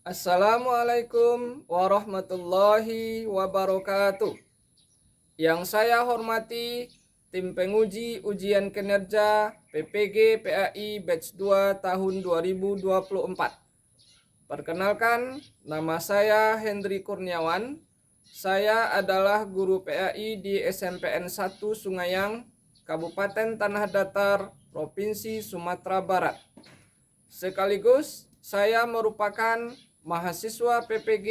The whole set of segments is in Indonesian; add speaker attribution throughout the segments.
Speaker 1: Assalamualaikum warahmatullahi wabarakatuh. Yang saya hormati tim penguji ujian kinerja PPG PAI Batch 2 tahun 2024. Perkenalkan, nama saya Hendri Kurniawan. Saya adalah guru PAI di SMPN 1 Sungayang, Kabupaten Tanah Datar, Provinsi Sumatera Barat. Sekaligus saya merupakan mahasiswa PPG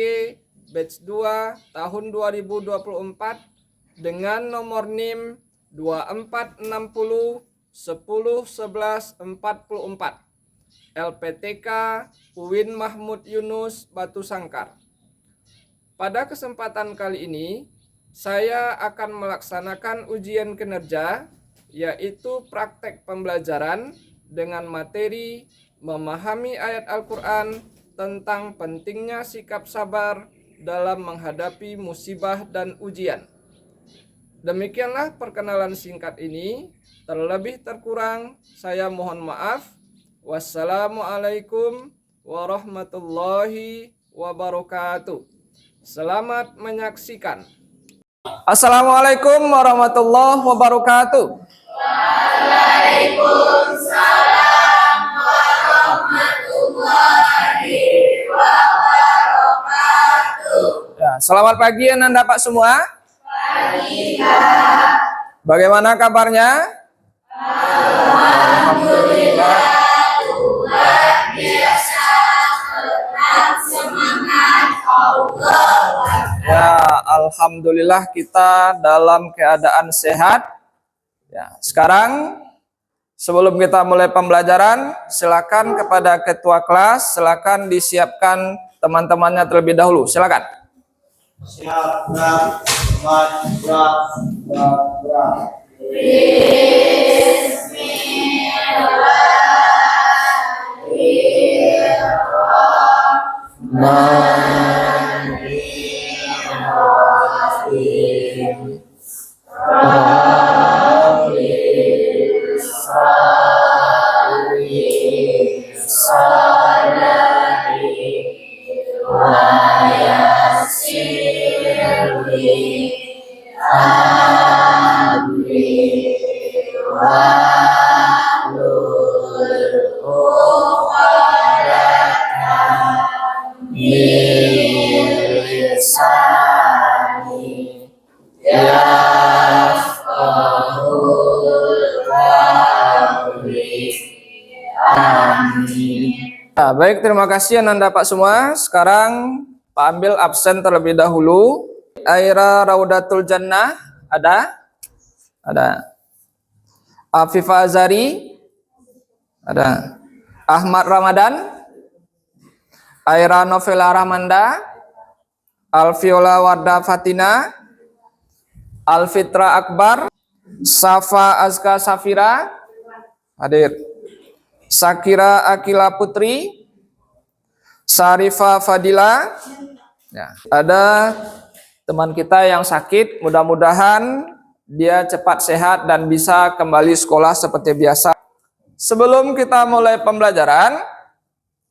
Speaker 1: Batch 2 tahun 2024 dengan nomor NIM 2460 10 11 44 LPTK UIN Mahmud Yunus Batu Sangkar. Pada kesempatan kali ini saya akan melaksanakan ujian kinerja, yaitu praktek pembelajaran dengan materi memahami ayat Al-Quran tentang pentingnya sikap sabar dalam menghadapi musibah dan ujian. Demikianlah perkenalan singkat ini. Terlebih terkurang saya mohon maaf. Wassalamualaikum warahmatullahi wabarakatuh. Selamat menyaksikan. Assalamualaikum warahmatullahi wabarakatuh.
Speaker 2: Waalaikumsalam warahmatullahi wabarakatuh.
Speaker 1: Ya, selamat pagi Anda Pak semua.
Speaker 2: Pagi, Kak.
Speaker 1: Bagaimana kabarnya?
Speaker 2: Alhamdulillah, luar biasa. Tetap semangat, Allah.
Speaker 1: Ya, alhamdulillah kita dalam keadaan sehat. Ya, sekarang sebelum kita mulai pembelajaran, silakan kepada ketua kelas, silakan disiapkan teman-temannya terlebih dahulu. Silakan.
Speaker 3: Siap, gerak, gerak.
Speaker 1: Nah, baik, terima kasih Anda Pak semua. Sekarang Pak ambil absen terlebih dahulu. Aira Raudatul Jannah ada? Ada. Afifah Azari ada. Ahmad Ramadan, Aira Novela Rahmanda, Alfiola Warda Fatina, Alfitra Akbar, Safa Azka Safira hadir. Sakira Akila Putri, Sarifa Fadila. Ya, ada teman kita yang sakit, mudah-mudahan dia cepat sehat dan bisa kembali sekolah seperti biasa. Sebelum kita mulai pembelajaran,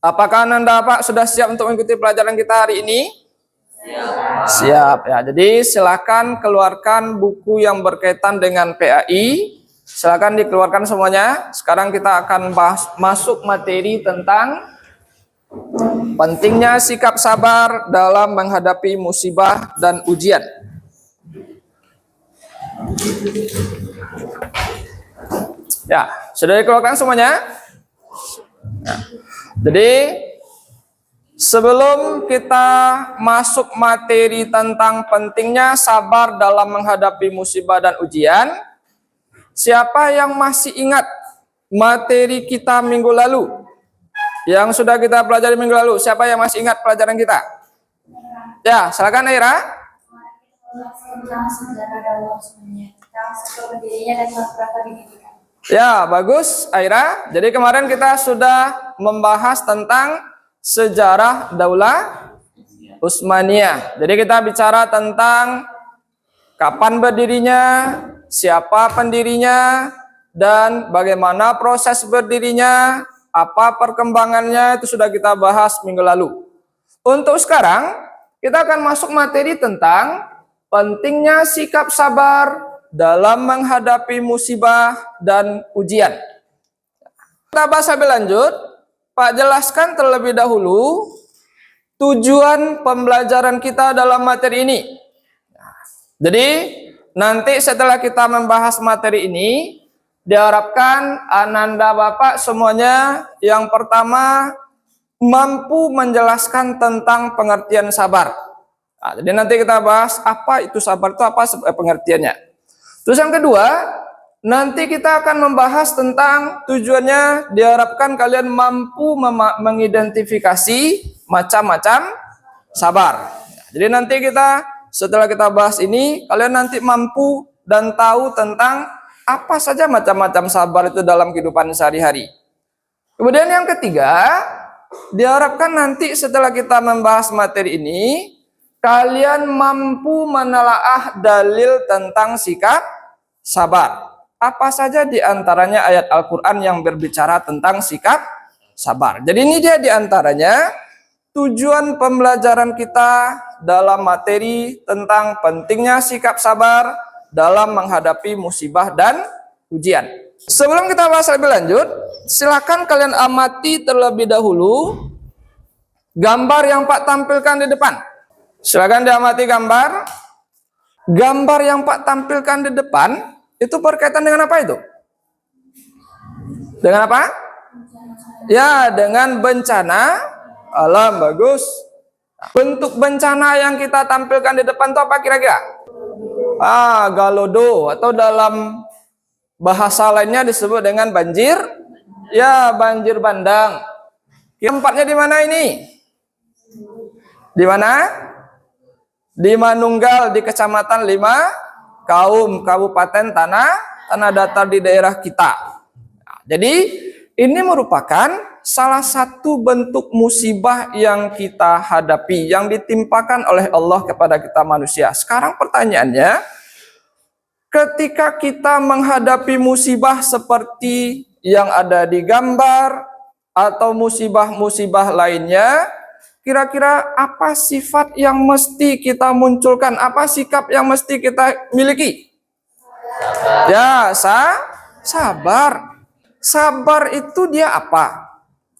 Speaker 1: apakah Anda Pak sudah siap untuk mengikuti pelajaran kita hari ini? Siap ya. Jadi silakan keluarkan buku yang berkaitan dengan PAI. Silakan dikeluarkan semuanya. Sekarang kita akan masuk materi tentang pentingnya sikap sabar dalam menghadapi musibah dan ujian. Ya, sudah dikeluarkan semuanya? Ya. Jadi sebelum kita masuk materi tentang pentingnya sabar dalam menghadapi musibah dan ujian, siapa yang masih ingat materi kita minggu lalu? Yang sudah kita pelajari minggu lalu, siapa yang masih ingat pelajaran kita? Ya, silakan Aira. Ya, bagus Aira. Jadi kemarin kita sudah membahas tentang sejarah Daulah Utsmaniyah. Jadi kita bicara tentang kapan berdirinya, siapa pendirinya, dan bagaimana proses berdirinya, apa perkembangannya, itu sudah kita bahas minggu lalu. Untuk sekarang, kita akan masuk materi tentang pentingnya sikap sabar dalam menghadapi musibah dan ujian. Kita bahas lebih lanjut, Pak jelaskan terlebih dahulu tujuan pembelajaran kita dalam materi ini. Jadi, nanti setelah kita membahas materi ini, diharapkan Ananda Bapak semuanya yang pertama mampu menjelaskan tentang pengertian sabar. Nah, jadi nanti kita bahas apa itu sabar, itu apa pengertiannya. Terus yang kedua, nanti kita akan membahas tentang tujuannya, diharapkan kalian mampu mengidentifikasi macam-macam sabar. Jadi nanti kita setelah kita bahas ini, kalian nanti mampu dan tahu tentang apa saja macam-macam sabar itu dalam kehidupan sehari-hari. Kemudian yang ketiga, diharapkan nanti setelah kita membahas materi ini, kalian mampu menelaah dalil tentang sikap sabar. Apa saja diantaranya ayat Al-Quran yang berbicara tentang sikap sabar. Jadi ini dia diantaranya tujuan pembelajaran kita dalam materi tentang pentingnya sikap sabar dalam menghadapi musibah dan ujian. Sebelum kita bahas lebih lanjut, silakan kalian amati terlebih dahulu gambar yang Pak tampilkan di depan. Silakan diamati gambar. Gambar yang Pak tampilkan di depan itu berkaitan dengan apa itu? Dengan apa? Ya, dengan bencana alam. Bagus. Bentuk bencana yang kita tampilkan di depan itu apa kira-kira? Galodo, atau dalam bahasa lainnya disebut dengan banjir. Ya, banjir bandang. Tempatnya di mana ini? Di mana? Di Manunggal, di Kecamatan Lima Kaum, Kabupaten Tanah Datar di daerah kita. Nah, jadi ini merupakan salah satu bentuk musibah yang kita hadapi, yang ditimpakan oleh Allah kepada kita manusia. Sekarang pertanyaannya, ketika kita menghadapi musibah seperti yang ada di gambar atau musibah-musibah lainnya, kira-kira apa sifat yang mesti kita munculkan? Apa sikap yang mesti kita miliki? Ya, sabar. Sabar itu dia apa?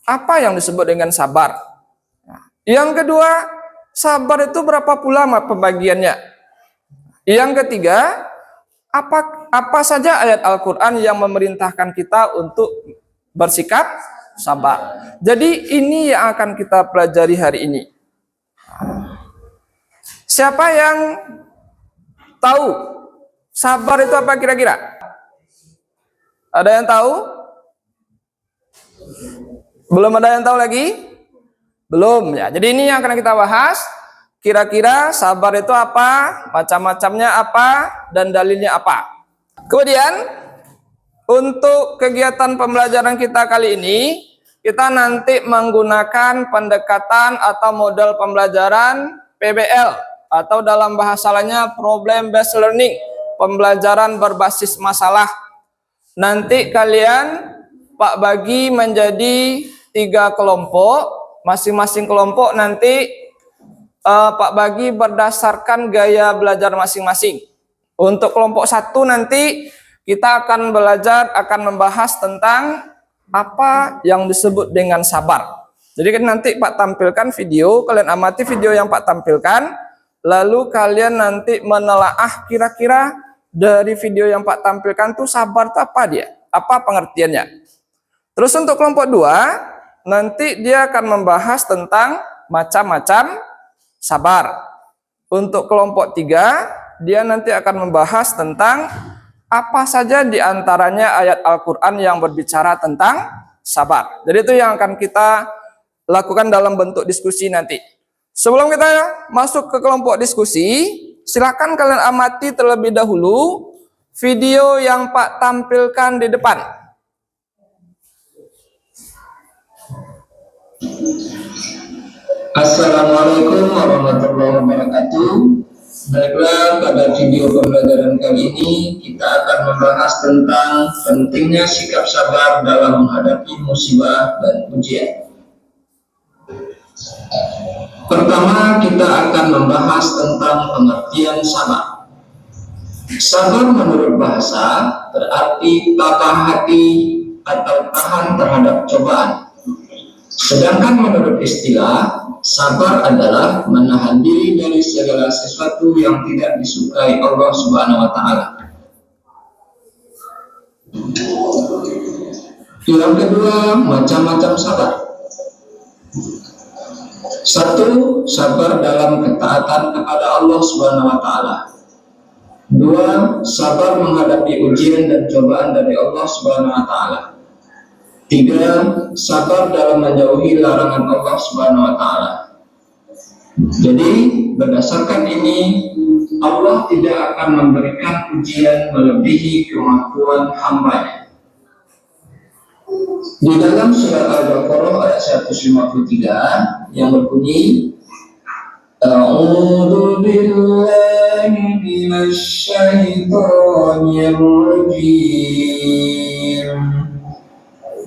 Speaker 1: Apa yang disebut dengan sabar? Yang kedua, sabar itu berapa pula pembagiannya? Yang ketiga, apa saja ayat Al-Quran yang memerintahkan kita untuk bersikap sabar. Jadi ini yang akan kita pelajari hari ini. Siapa yang tahu sabar itu apa kira-kira? Ada yang tahu? Belum ada yang tahu lagi? Belum ya. Jadi ini yang akan kita bahas. Kira-kira sabar itu apa? Macam-macamnya apa? Dan dalilnya apa? Kemudian untuk kegiatan pembelajaran kita kali ini, kita nanti menggunakan pendekatan atau model pembelajaran PBL, atau dalam bahasa lainnya problem based learning, pembelajaran berbasis masalah. Nanti kalian Pak bagi menjadi 3 kelompok, masing-masing kelompok nanti Pak bagi berdasarkan gaya belajar masing-masing. Untuk kelompok 1 nanti kita akan membahas tentang apa yang disebut dengan sabar. Jadi kan nanti Pak tampilkan video, kalian amati video yang Pak tampilkan, lalu kalian nanti menelaah kira-kira dari video yang Pak tampilkan tuh sabar itu apa dia? Apa pengertiannya? Terus untuk kelompok 2, nanti dia akan membahas tentang macam-macam sabar. Untuk kelompok 3, dia nanti akan membahas tentang apa saja diantaranya ayat Al-Quran yang berbicara tentang sabar. Jadi itu yang akan kita lakukan dalam bentuk diskusi nanti. Sebelum kita masuk ke kelompok diskusi, silakan kalian amati terlebih dahulu video yang Pak tampilkan di depan.
Speaker 4: Assalamualaikum warahmatullahi wabarakatuh. Baiklah, pada video pembelajaran kali ini kita akan membahas tentang pentingnya sikap sabar dalam menghadapi musibah dan ujian. Pertama, kita akan membahas tentang pengertian sabar. Sabar menurut bahasa berarti tabah hati atau tahan terhadap cobaan. Sedangkan menurut istilah, sabar adalah menahan diri dari segala sesuatu yang tidak disukai Allah Subhanahu wa taala. Yang kedua, macam-macam sabar. Satu, sabar dalam ketaatan kepada Allah Subhanahu wa taala. Dua, sabar menghadapi ujian dan cobaan dari Allah Subhanahu wa taala. Tiga, sabar dalam menjauhi larangan Allah Subhanahu wa taala. Jadi, berdasarkan ini, Allah tidak akan memberikan ujian melebihi kemampuan hamba-Nya. Di dalam surat Al-Baqarah ayat 153 yang berbunyi, A'udzu billahi minasy syaithanir rajim.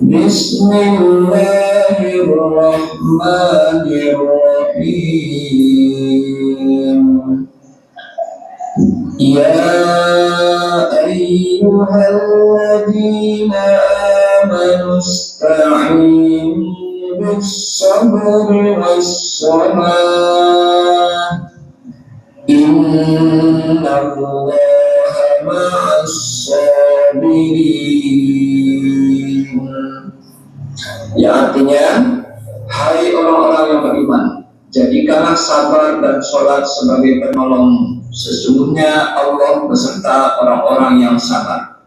Speaker 4: Bismillahirrahmanirrahim. Ya ayyuhalladzina amanu ista'inu bis-sabri was-salah. Innallaha ma'as-sabirin. Ya, artinya, hai orang-orang yang beriman, jadikanlah sabar dan sholat sebagai penolong. Sesungguhnya Allah beserta orang-orang yang sabar.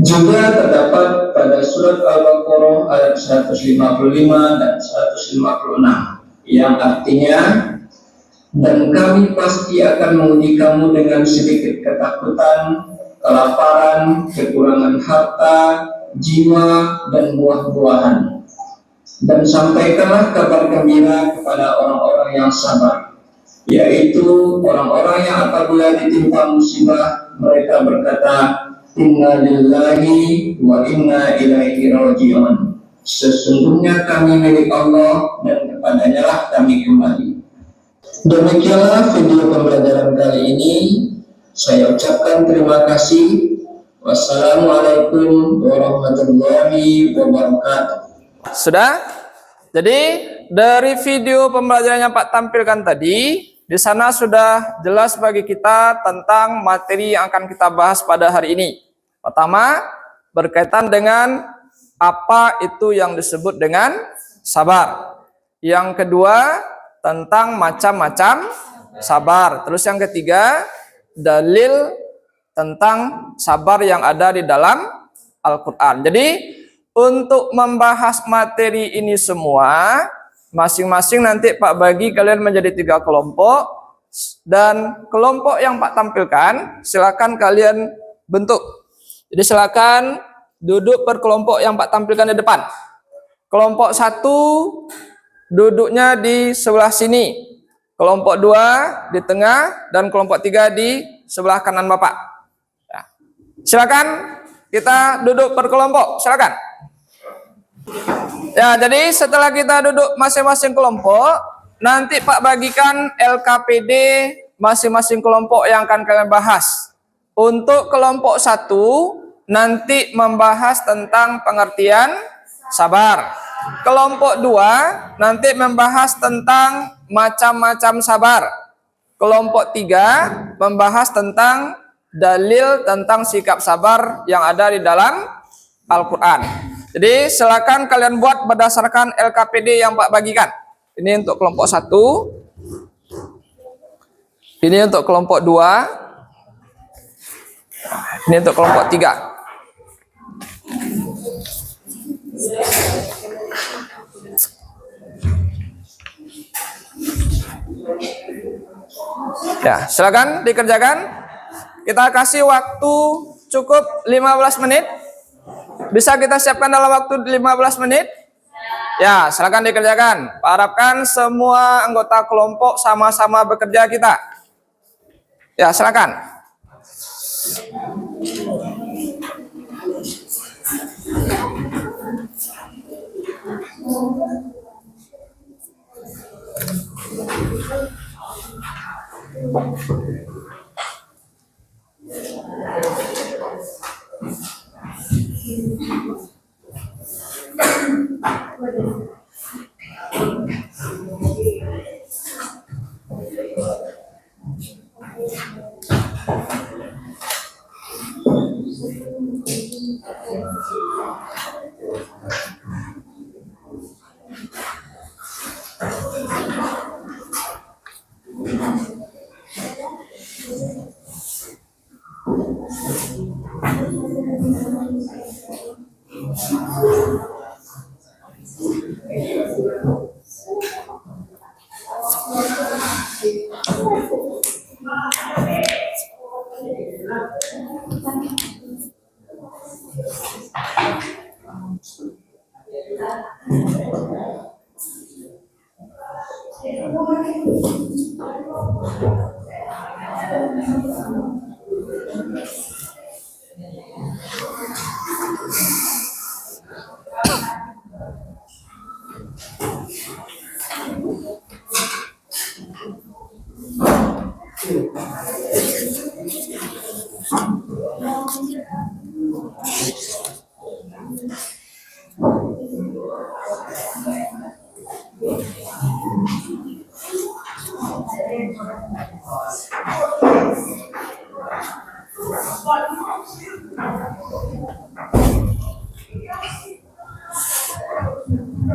Speaker 4: Juga terdapat pada surat Al-Baqarah ayat 155 dan 156 yang artinya, dan kami pasti akan menguji kamu dengan sedikit ketakutan, kelaparan, kekurangan harta, jiwa, dan buah-buahan. Dan sampaikanlah kabar gembira kepada orang-orang yang sabar, yaitu orang-orang yang apabila ditimpa musibah, mereka berkata, Inna lillahi wa inna ilaihi raji'un. Sesungguhnya kami milik Allah dan kepadanya lah kami kembali. Demikianlah video pembelajaran kali ini. Saya ucapkan terima kasih. Wassalamualaikum warahmatullahi wabarakatuh.
Speaker 1: Sudah? Jadi dari video pembelajaran yang Pak tampilkan tadi, di sana sudah jelas bagi kita tentang materi yang akan kita bahas pada hari ini. Pertama, berkaitan dengan apa itu yang disebut dengan sabar. Yang kedua, tentang macam-macam sabar. Terus yang ketiga, dalil tentang sabar yang ada di dalam Al-Quran. Jadi, untuk membahas materi ini semua, masing-masing nanti Pak bagi kalian menjadi 3 kelompok, dan kelompok yang Pak tampilkan silakan kalian bentuk. Jadi silakan duduk per kelompok yang Pak tampilkan di depan. Kelompok 1 duduknya di sebelah sini, kelompok 2 di tengah, dan kelompok 3 di sebelah kanan Bapak. Ya. Silakan kita duduk per kelompok, silakan. Ya, jadi setelah kita duduk masing-masing kelompok, nanti Pak bagikan LKPD masing-masing kelompok yang akan kalian bahas. Untuk kelompok 1 nanti membahas tentang pengertian sabar. Kelompok 2 nanti membahas tentang macam-macam sabar. Kelompok 3 membahas tentang dalil tentang sikap sabar yang ada di dalam Al-Quran. Jadi silakan kalian buat berdasarkan LKPD yang Pak bagikan. Ini untuk kelompok 1. Ini untuk kelompok 2. Ini untuk kelompok 3. Ya, silakan dikerjakan. Kita kasih waktu cukup 15 menit. Bisa kita siapkan dalam waktu 15 menit? Ya, silakan dikerjakan. Harapkan semua anggota kelompok sama-sama bekerja kita. Ya, silakan.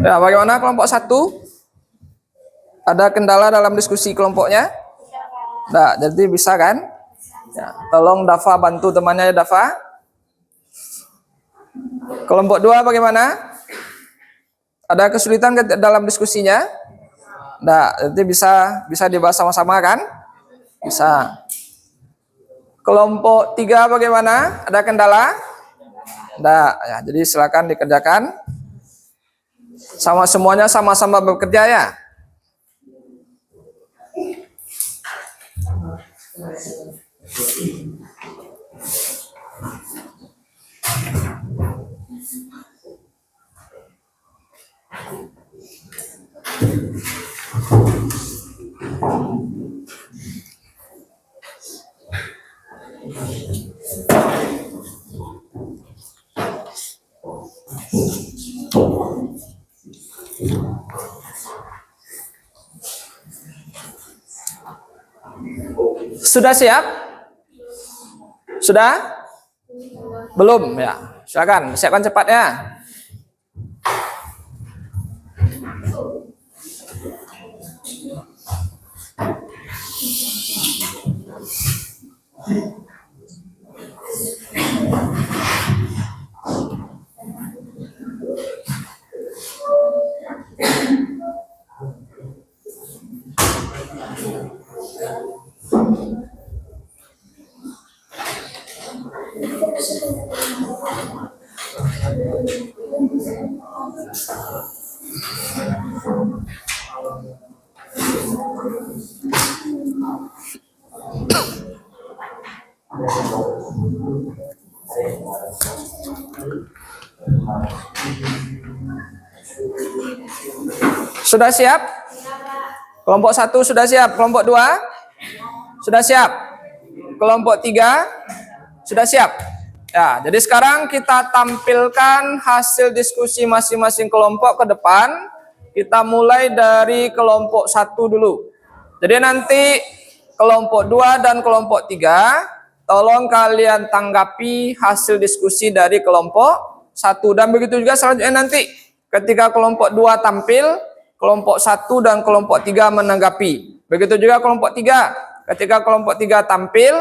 Speaker 1: Ya, bagaimana kelompok 1? Ada kendala dalam diskusi kelompoknya? Nah, jadi bisa kan? Ya, tolong Dafa bantu temannya ya Dafa. Kelompok 2 bagaimana? Ada kesulitan dalam diskusinya? Nah, jadi bisa dibahas sama-sama kan? Bisa. Kelompok 3 bagaimana? Ada kendala? Nah, ya, jadi silakan dikerjakan. Semuanya sama-sama bekerja ya. Sudah siap? Sudah? Belum ya. Silakan siapkan cepat ya. Sudah siap? Kelompok 1 sudah siap. Kelompok 2 sudah siap. Kelompok 3 sudah siap. Ya, jadi sekarang kita tampilkan hasil diskusi masing-masing kelompok ke depan. Kita mulai dari kelompok 1 dulu. Jadi nanti kelompok 2 dan kelompok 3 tolong kalian tanggapi hasil diskusi dari kelompok 1. Dan begitu juga selanjutnya nanti ketika kelompok 2 tampil, kelompok 1 dan kelompok 3 menanggapi. Begitu juga kelompok 3. Ketika kelompok 3 tampil,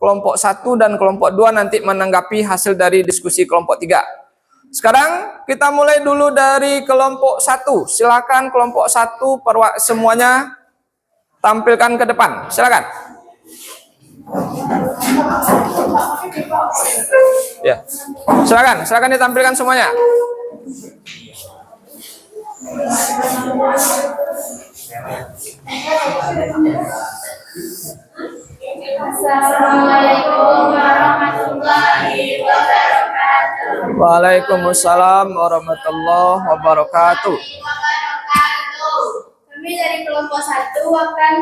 Speaker 1: kelompok 1 dan kelompok 2 nanti menanggapi hasil dari diskusi kelompok 3. Sekarang kita mulai dulu dari kelompok 1. Silakan kelompok 1 semuanya tampilkan ke depan. Silakan. Ya. Silakan ditampilkan semuanya.
Speaker 2: Assalamualaikum warahmatullahi wabarakatuh.
Speaker 1: Waalaikumsalam warahmatullahi wabarakatuh.
Speaker 2: Kami dari kelompok 1 akan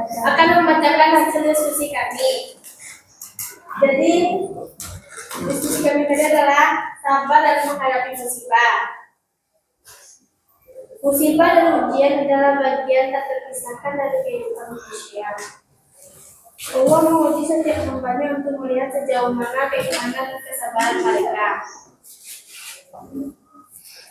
Speaker 2: akan membacakan hasil diskusi kami. Jadi diskusi kami tadi adalah sabar dalam menghadapi musibah. Musibah dan ujian adalah bagian tak terpisahkan dari kehidupan manusia. Allah menguji setiap hambanya untuk melihat sejauh mana keimanan dan kesabaran mereka.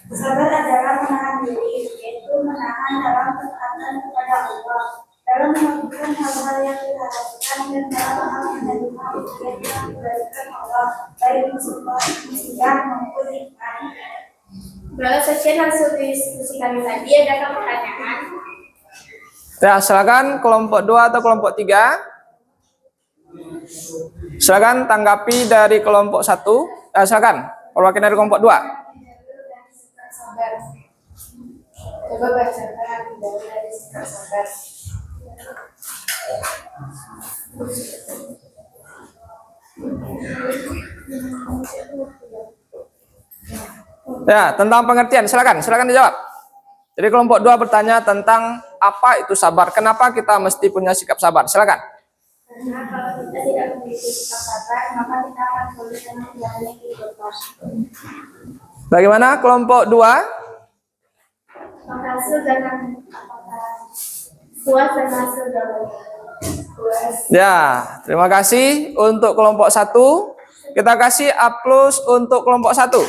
Speaker 2: Sabar adalah menahan diri, yaitu menahan dalam ketaatan kepada Allah, dalam melakukan hal-hal yang diharapkan dan dalam menerima ujian yang diberikan Allah, baik musibah maupun nikmat. Balas sekian hasil diskusi kami tadi. Adakah pertanyaan?
Speaker 1: Ya, silakan kelompok 2 atau kelompok 3. Silakan tanggapi dari kelompok 1. Silakan perwakilan dari kelompok 2.
Speaker 2: Coba bacakan dari sikap sabar.
Speaker 1: Ya, tentang pengertian, silakan dijawab. Jadi kelompok 2 bertanya tentang apa itu sabar, kenapa kita mesti punya sikap sabar. Silakan.
Speaker 2: Karena kalau kita tidak memiliki sikap sabar, maka kita akan sulit dalam menjalani kehidupan.
Speaker 1: Bagaimana kelompok 2?
Speaker 2: Hasil dengan puas dan hasil dengan puas.
Speaker 1: Ya, terima kasih untuk kelompok 1. Kita kasih A+ untuk kelompok 1.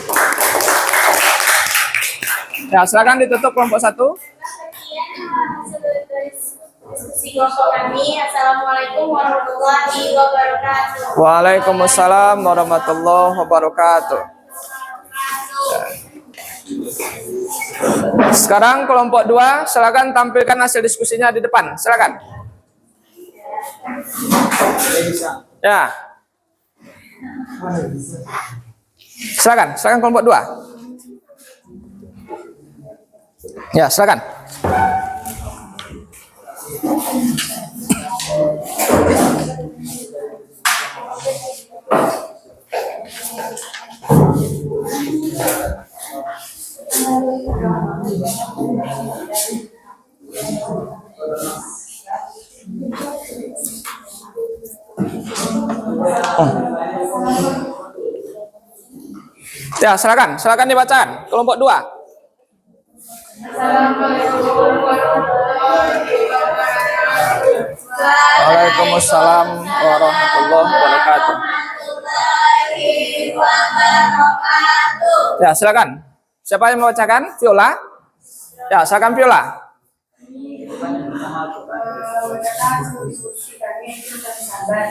Speaker 1: Ya, silakan ditutup kelompok 1.
Speaker 2: Sekian hasil dari diskusi kelompok kami. Assalamualaikum warahmatullahi wabarakatuh.
Speaker 1: Waalaikumsalam warahmatullahi wabarakatuh. Sekarang kelompok 2, silakan tampilkan hasil diskusinya di depan. Silakan. Ya. Silakan kelompok 2. Ya, silakan. Ya, silakan dibacakan. Kelompok 2.
Speaker 2: Assalamualaikum warahmatullahi wabarakatuh.
Speaker 1: Waalaikumsalam warahmatullahi wabarakatuh. Ya, silakan. Siapa yang membacakan? Viola? Ya, silakan Viola.
Speaker 2: Diskusi kami tentang sabar.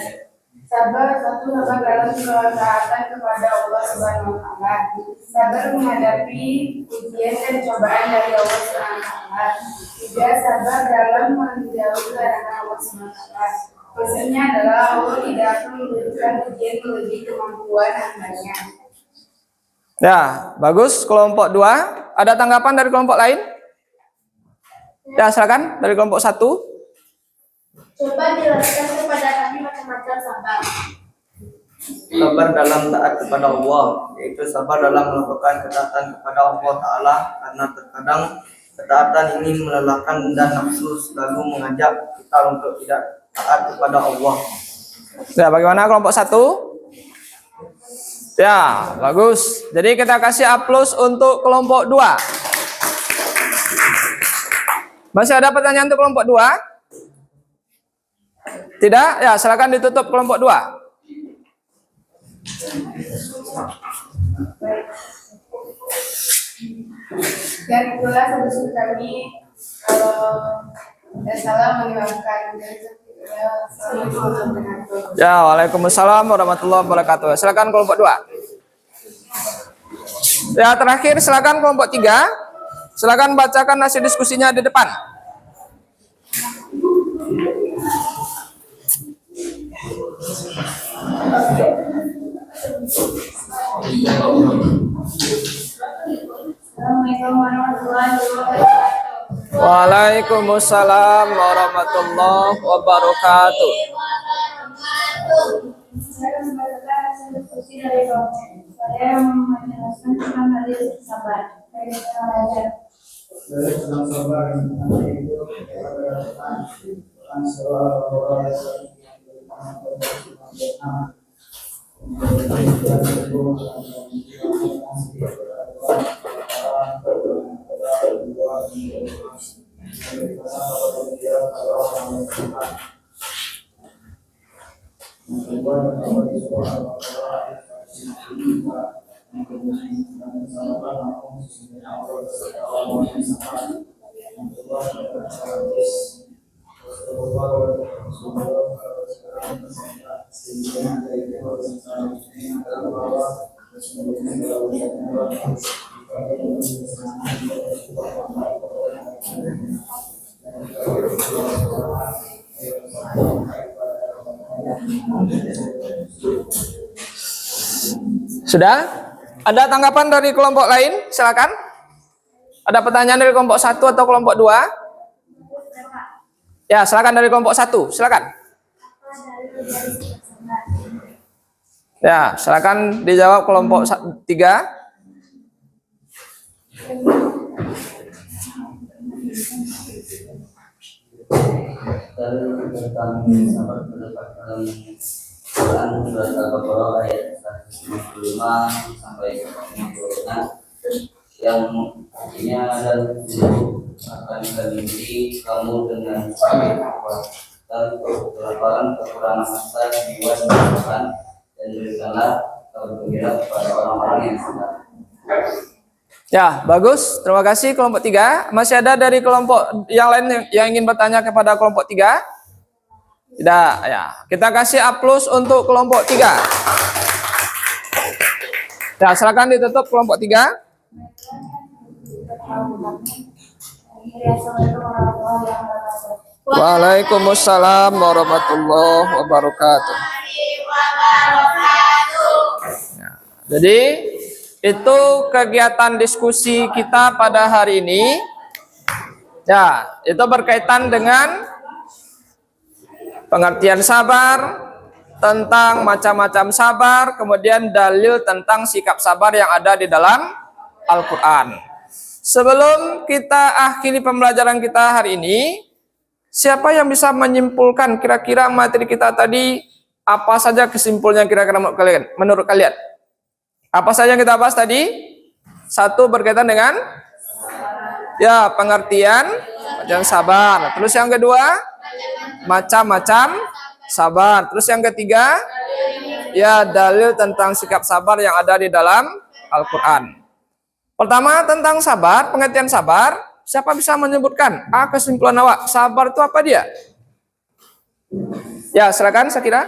Speaker 2: Sabar dalam ketaatan kepada Allah Subhanahu wa taala. Sabar menghadapi ujian dan cobaan dari Allah Subhanahu wa taala. Juga sabar dalam menjauhi larangan Allah Subhanahu wa taala. Maksudnya adalah Allah tidak akan memberikan ujian melebihi kemampuan hambanya.
Speaker 1: Ya, bagus. Kelompok 2. Ada tanggapan dari kelompok lain? Ya, silakan dari kelompok 1.
Speaker 2: Coba jelaskan kepada kami macam-macam sabar.
Speaker 5: Sabar dalam taat kepada Allah, yaitu sabar dalam melakukan ketaatan kepada Allah Ta'ala, karena terkadang ketaatan ini melelahkan dan nafsu selalu mengajak kita untuk tidak taat kepada Allah.
Speaker 1: Ya, bagaimana kelompok 1? Ya, bagus. Jadi kita kasih A+ untuk kelompok 2. Masih ada pertanyaan untuk kelompok 2? Tidak? Ya, silakan ditutup kelompok 2.
Speaker 2: Dan itulah solusi kami salam mengingatkan.
Speaker 1: Ya, waalaikumsalam warahmatullahi wabarakatuh. Silakan kelompok 2. Ya, terakhir silakan kelompok 3. Silakan bacakan hasil diskusinya di depan.
Speaker 2: Assalamualaikum warahmatullahi wabarakatuh.
Speaker 1: Waalaikumsalam warahmatullahi wabarakatuh.
Speaker 2: Saya membacakan hasil diskusi dari kelompok. Saya menjelaskan tentang hadis sabar.
Speaker 3: Dari tentang sabar itu
Speaker 1: Sudah? Ada tanggapan dari kelompok lain? Silakan. Ada pertanyaan dari kelompok 1 atau kelompok 2? Ya, silakan dari kelompok 1. Silakan. Ya, silakan dijawab kelompok 3.
Speaker 6: Tentang sahabat terdapat dalam Quran surat Al-Baqarah ayat 155 sampai 56 yang artinya dan akan kali kamu dengan dan kelaparan kekurangan harta jiwa dan kebutuhan dan berikanlah gembira kepada orang-orang yang sedang.
Speaker 1: Ya, bagus. Terima kasih kelompok 3. Masih ada dari kelompok yang lain yang ingin bertanya kepada kelompok 3? Tidak, ya. Kita kasih A+ untuk kelompok 3. Ya, silakan ditutup kelompok 3. Waalaikumsalam warahmatullahi wabarakatuh. Ya, jadi itu kegiatan diskusi kita pada hari ini. Ya, itu berkaitan dengan pengertian sabar, tentang macam-macam sabar, kemudian dalil tentang sikap sabar yang ada di dalam Al-Quran. Sebelum kita akhiri pembelajaran kita hari ini, siapa yang bisa menyimpulkan kira-kira materi kita tadi, apa saja kesimpulannya kira-kira menurut kalian? Apa saja yang kita bahas tadi? 1 berkaitan dengan ya pengertian sabar. Terus yang kedua, macam-macam sabar. Terus yang ketiga, ya dalil tentang sikap sabar yang ada di dalam Al-Quran. Pertama tentang sabar, pengertian sabar. Siapa bisa menyebutkan? Kesimpulan awak, sabar itu apa dia? Ya, silakan Sakira.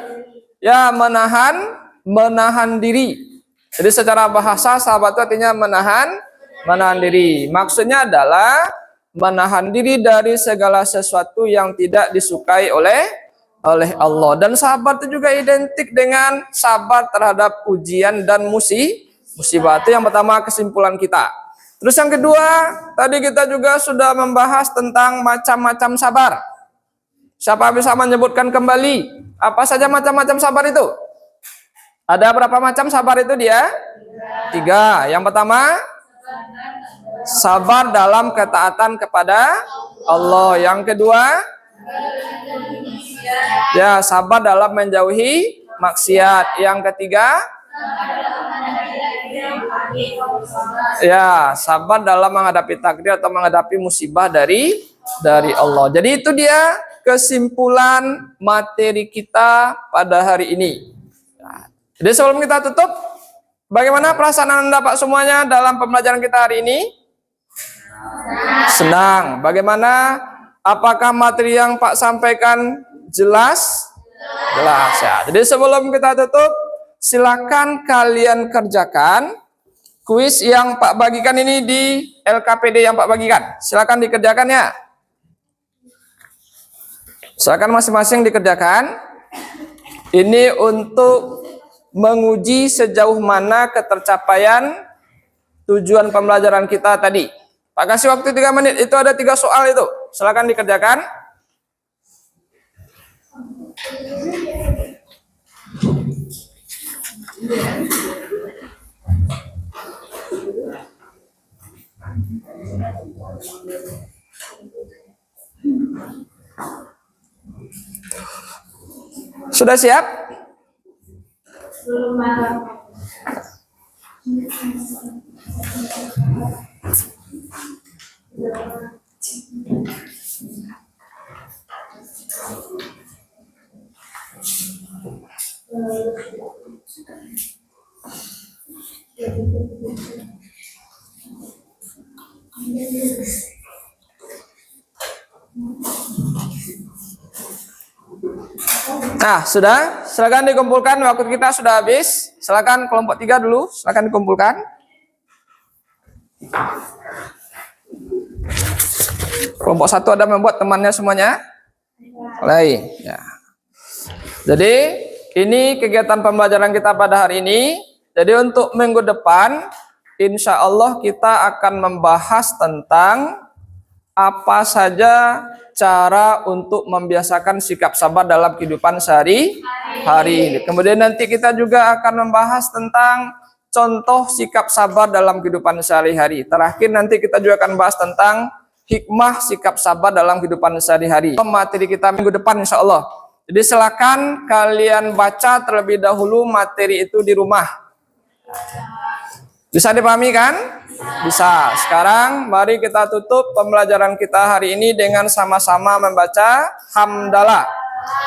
Speaker 1: Ya, menahan diri. Jadi secara bahasa sabar itu artinya menahan diri. Maksudnya adalah menahan diri dari segala sesuatu yang tidak disukai oleh Allah. Dan sabar itu juga identik dengan sabar terhadap ujian dan musibah. Itu yang pertama kesimpulan kita. Terus yang kedua, tadi kita juga sudah membahas tentang macam-macam sabar. Siapa bisa menyebutkan kembali apa saja macam-macam sabar itu? Ada berapa macam sabar itu dia? 3. Yang pertama, sabar dalam ketaatan kepada Allah. Yang kedua, ya sabar dalam menjauhi maksiat. Yang ketiga, ya sabar dalam menghadapi takdir atau menghadapi musibah dari Allah. Jadi itu dia kesimpulan materi kita pada hari ini. Jadi sebelum kita tutup, bagaimana perasaan Anda Pak semuanya dalam pembelajaran kita hari ini? Senang. Bagaimana? Apakah materi yang Pak sampaikan jelas? Jelas ya. Jadi sebelum kita tutup, silakan kalian kerjakan kuis yang Pak bagikan ini di LKPD yang Pak bagikan. Silakan dikerjakan ya. Silakan masing-masing dikerjakan. Ini untuk menguji sejauh mana ketercapaian tujuan pembelajaran kita tadi. Pak kasih waktu 3 menit, itu ada 3 soal itu. Silakan dikerjakan. Sudah siap?
Speaker 2: Belum malam.
Speaker 1: Nah, sudah. Silakan dikumpulkan. Waktu kita sudah habis. Silakan kelompok 3 dulu. Silakan dikumpulkan. Kelompok 1 ada membuat temannya semuanya? Mulai. Ya. Jadi, ini kegiatan pembelajaran kita pada hari ini. Jadi, untuk minggu depan, insya Allah kita akan membahas tentang apa saja cara untuk membiasakan sikap sabar dalam kehidupan sehari-hari. Kemudian nanti kita juga akan membahas tentang contoh sikap sabar dalam kehidupan sehari-hari. Terakhir nanti kita juga akan bahas tentang hikmah sikap sabar dalam kehidupan sehari-hari. Materi kita minggu depan insya Allah. Jadi silakan kalian baca terlebih dahulu materi itu di rumah. Bisa dipahami kan? Bisa. Sekarang mari kita tutup pembelajaran kita hari ini dengan sama-sama membaca hamdalah.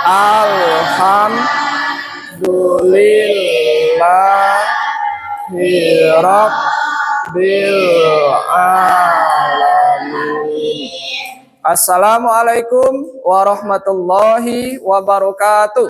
Speaker 1: Alhamdulillahirabbil alamin. Assalamualaikum warahmatullahi wabarakatuh.